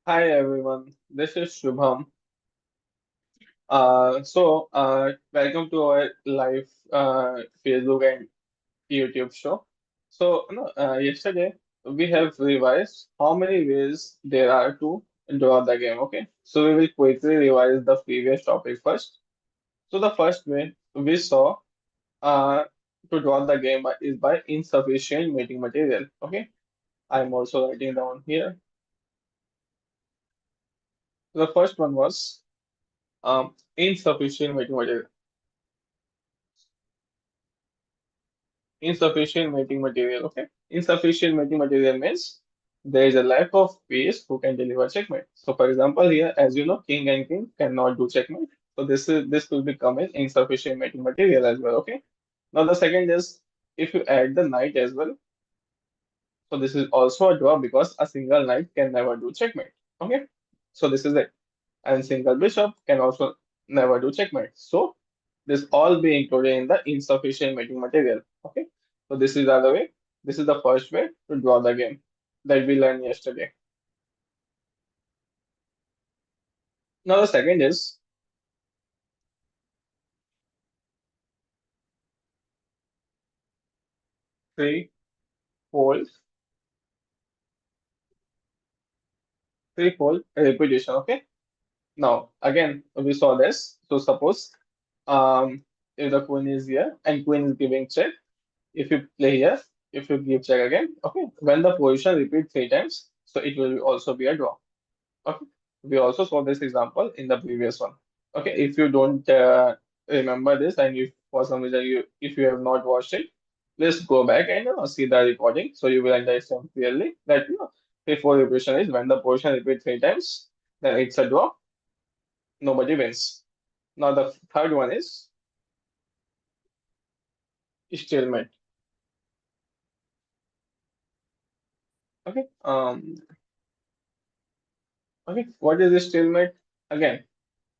Hi everyone, this is Shubham. Welcome to our live Facebook and YouTube show. Yesterday we have revised how many ways there are to draw the game. Okay, so we will quickly revise the previous topic first. So the first way we saw uh, to draw the game is by insufficient mating material. Okay, I'm also writing down here. The first one was insufficient mating material. Insufficient mating material. Okay. Insufficient mating material means there is a lack of piece who can deliver checkmate. So, for example, here, as you know, king and king cannot do checkmate. So this will become an insufficient mating material as well. Okay. Now the second is if you add the knight as well. So this is also a draw because a single knight can never do checkmate. Okay. So this is it. And single bishop can also never do checkmate. So this all be included in the insufficient mating material. Okay, so this is the other way. This is the first way to draw the game that we learned yesterday. Now the second is threefold, threefold repetition. Okay. Now again we saw this. So suppose if the queen is here and queen is giving check, if you play here, if you give check again, okay, when the position repeat three times, so it will also be a draw. Okay. We also saw this example in the previous one. Okay. If you don't remember this and if for some reason if you have not watched it, please go back and see the recording so you will understand clearly that before revision is when the portion repeats three times, then it's a draw, nobody wins. Now the third one is stalemate. Okay. Okay. What is the stalemate? Again,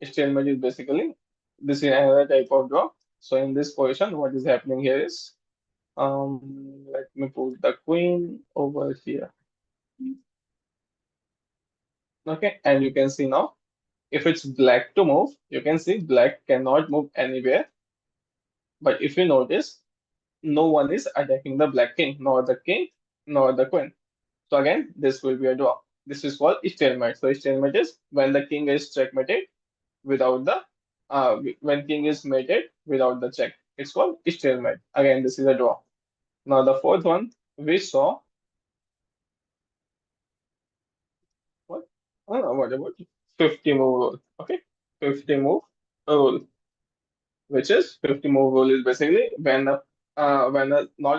stalemate is basically this is another type of draw. So in this position, what is happening here is let me put the queen over here. Okay, and you can see now if it's black to move, you can see black cannot move anywhere. But if you notice, no one is attacking the black king, nor the queen. So again, this will be a draw. This is called stalemate. So stalemate is when the king is checkmated without the when king is mated without the check. It's called stalemate. Again, this is a draw. Now the fourth one we saw what? Oh, what about 50 move rule? Okay, 50 move rule, which is 50 move rule is basically when not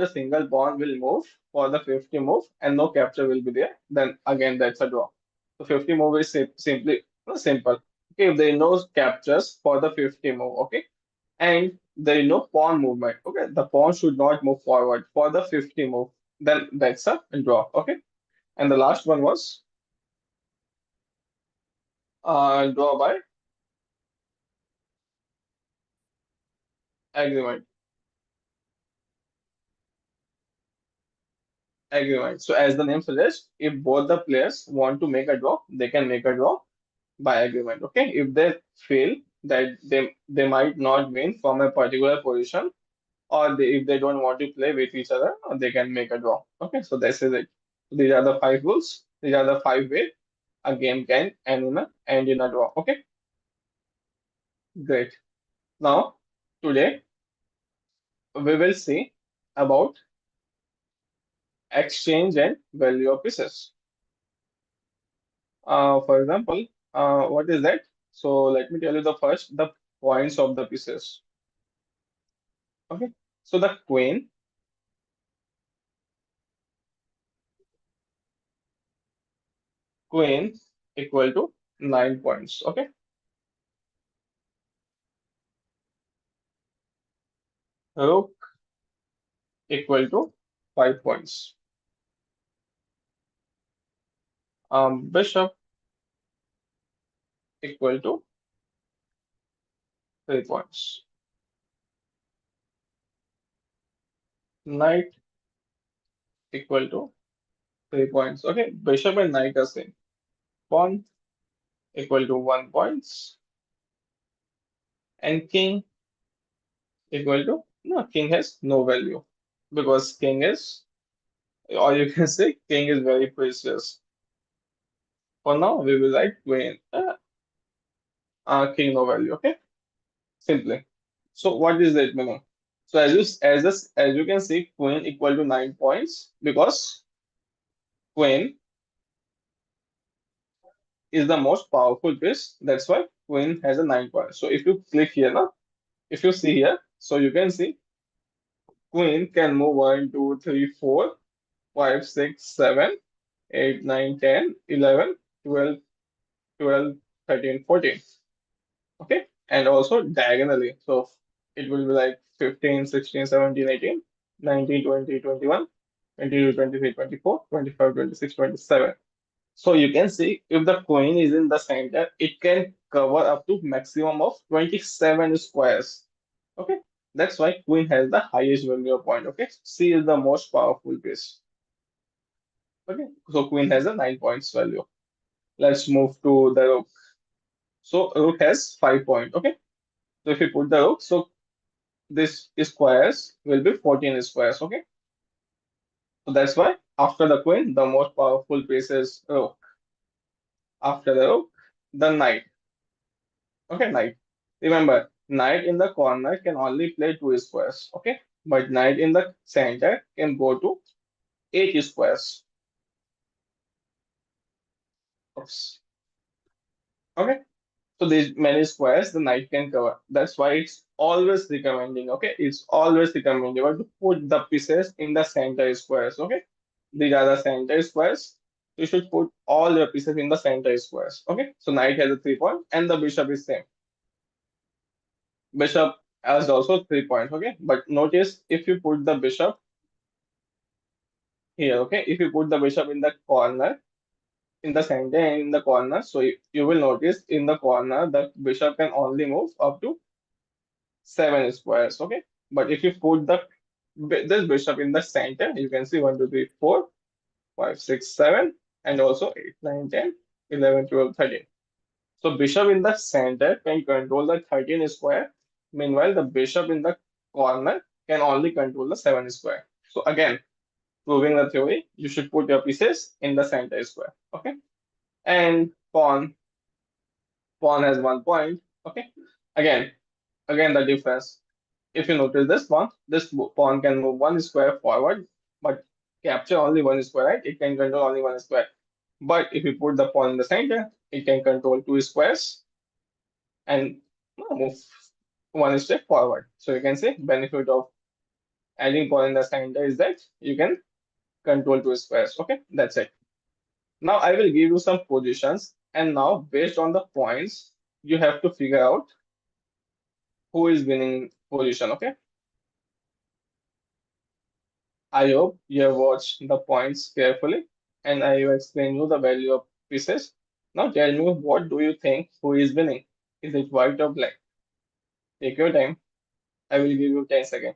a single pawn will move for the 50 move and no capture will be there, then again that's a draw. So 50 move is simply simple. Okay, if there is no captures for the 50 move, okay, and there is no pawn movement, okay, the pawn should not move forward for the 50 move, then that's a draw. Okay, and the last one was draw by agreement. Agreement. So as the name suggests, if both the players want to make a draw, they can make a draw by agreement. Okay. If they feel that they might not win from a particular position, or if they don't want to play with each other, they can make a draw. Okay. So this is it. These are the five rules. These are the five ways a game can end in a draw. Okay. Great. Now today we will see about exchange and value of pieces. For example, what is that? So let me tell you the points of the pieces. Okay. So the queen equal to 9 points. Okay. Rook equal to 5 points. Bishop equal to 3 points. Knight equal to 3 points. Okay. Bishop and knight are same. pawn equal to 1 points, and king equal to, no, king has no value because king is, or you can say king is very precious. For now, we will write queen, king no value, okay? Simply. So what is that meaning? So as you can see, queen equal to 9 points because queen is the most powerful piece. That's why queen has a 9 points. So if you click here now, if you see here, so you can see queen can move 1, 2, 3, 4, 5, 6, 7, 8, 9, 10, 11, 12, 12, 13, 14. Okay. And also diagonally. So it will be like 15, 16, 17, 18, 19, 20, 21, 22, 23, 24, 25, 26, 27. So you can see if the queen is in the center, it can cover up to maximum of 27 squares. Okay. That's why queen has the highest value point. Okay. C is the most powerful piece. Okay. So queen has a 9 points value. Let's move to the rook. So rook has 5 points. Okay. So if you put the rook, so this squares will be 14 squares. Okay. So that's why after the queen, the most powerful piece is rook. After the rook, the knight. Okay, knight. Remember, knight in the corner can only play 2 squares. Okay. But knight in the center can go to 8 squares. Oops. Okay. So these many squares the knight can cover. That's why it's always recommending. Okay. It's always recommendable to put the pieces in the center squares. Okay. These are the center squares. You should put all your pieces in the center squares. Okay. So knight has a 3 point and the bishop is same. Bishop has also 3 points. Okay. But notice if you put the bishop here, okay, if you put the bishop in the corner, in the center and in the corner, so you will notice in the corner the bishop can only move up to 7 squares. Okay. But if you put this bishop in the center, you can see 1, 2, 3, 4, 5, 6, 7, and also 8, 9, 10, 11, 12, 13. So bishop in the center can control the 13 square. Meanwhile, the bishop in the corner can only control the 7 square. So again, proving the theory, you should put your pieces in the center square. Okay. And pawn has 1 point. Okay. Again, again the difference. If you notice this one, this pawn can move 1 square forward, but capture only 1 square, right? It can control only 1 square. But if you put the pawn in the center, it can control 2 squares and move 1 step forward. So you can say benefit of adding pawn in the center is that you can control 2 squares. Okay, that's it. Now I will give you some positions, and now based on the points, you have to figure out who is winning position. Okay. I hope you have watched the points carefully and I will explain you the value of pieces. Now tell me, what do you think, who is winning? Is it white or black? Take your time. I will give you 10 seconds.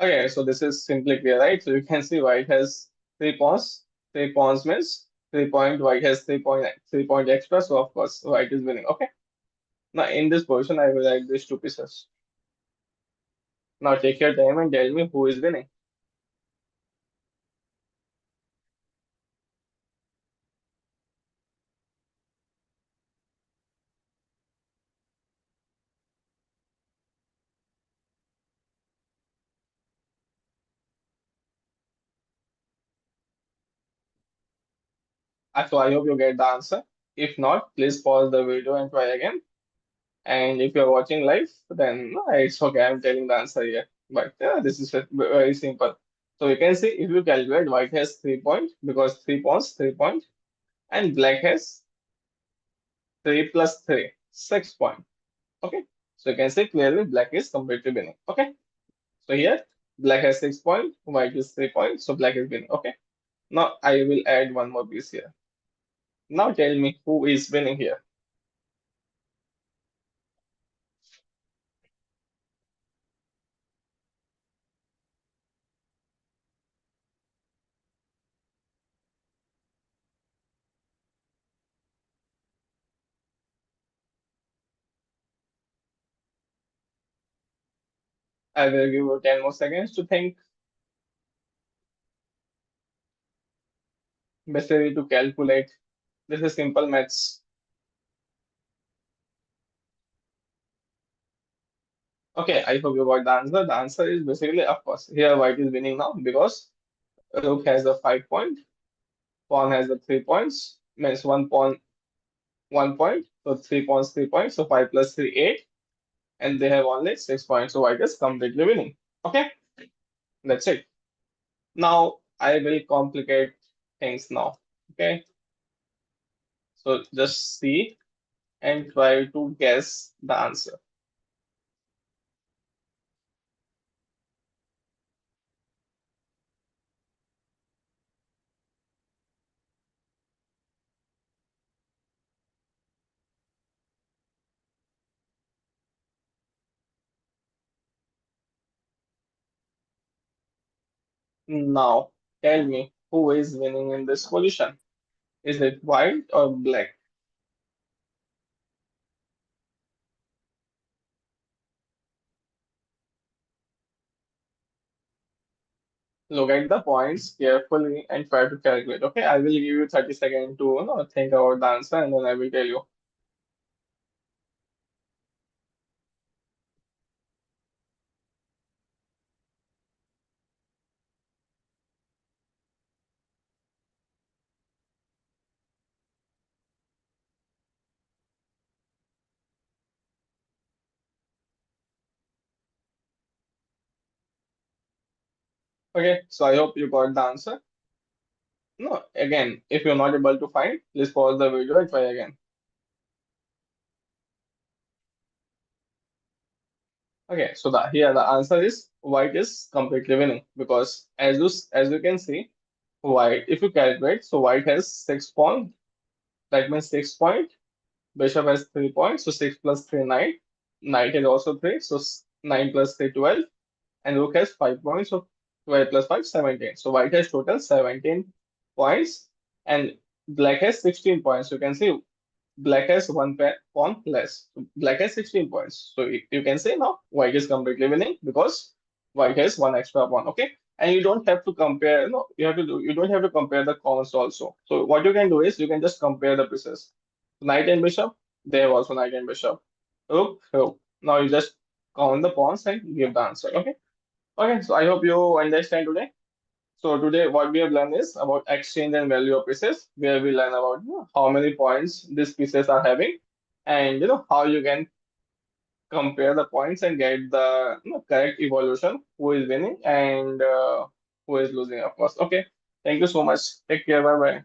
Okay, so this is simply clear, right? So you can see white has 3 pawns. 3 pawns means 3 point, white has 3 point, 3 point extra. So of course, white is winning. Okay. Now in this position, I will write these two pieces. Now take your time and tell me who is winning. So I hope you get the answer. If not, please pause the video and try again. And if you're watching live, then no, it's okay. I'm telling the answer here. But yeah, this is very simple. So you can see if you calculate, white has 3 points because 3 pawns, 3 point, and black has 3 plus 3, 6 point. Okay. So you can see clearly black is completely winning. Okay. So here black has 6 point, white is 3 point, so black is winning. Okay. Now I will add one more piece here. Now tell me who is winning here. I will give you 10 more seconds to think, basically to calculate. This is simple maths. Okay, I hope you got the answer. The answer is basically, of course, here white is winning now because rook has the 5 point, pawn has the 3 points, means 1 point, so 3 points, 3 points, so 5 plus 3, 8, and they have only 6 points, so white is completely winning. Okay, that's it. Now I will complicate things now. Okay, so just see and try to guess the answer. Now tell me who is winning in this position. Is it white or black? Look at the points carefully and try to calculate. Okay, I will give you 30 seconds to think about the answer and then I will tell you. Okay, so I hope you got the answer. No, again, if you're not able to find, please pause the video and try again. Okay, so here the answer is white is completely winning because as you can see, white, if you calculate, so white has 6 pawn, that means 6 point. Bishop has 3 points, so 6 plus 3, 9. Knight is also 3, so 9 plus 3, 12. And rook has 5 points, so 12 plus 5, 17. So white has total 17 points, and black has 16 points. You can see black has one pawn less. So black has 16 points. So you can say now white is completely winning because white has one extra pawn. Okay. And you don't have to compare, no, you don't have to compare the cons also. So what you can do is you can just compare the pieces. Knight and bishop, they have also knight and bishop. Rook, rook. Now you just count the pawns and give the answer. Okay. Okay. So I hope you understand today. So today what we have learned is about exchange and value of pieces, where we learn about how many points these pieces are having, and how you can compare the points and get the correct evolution, who is winning and who is losing, of course. Okay, thank you so much. Take care. Bye bye.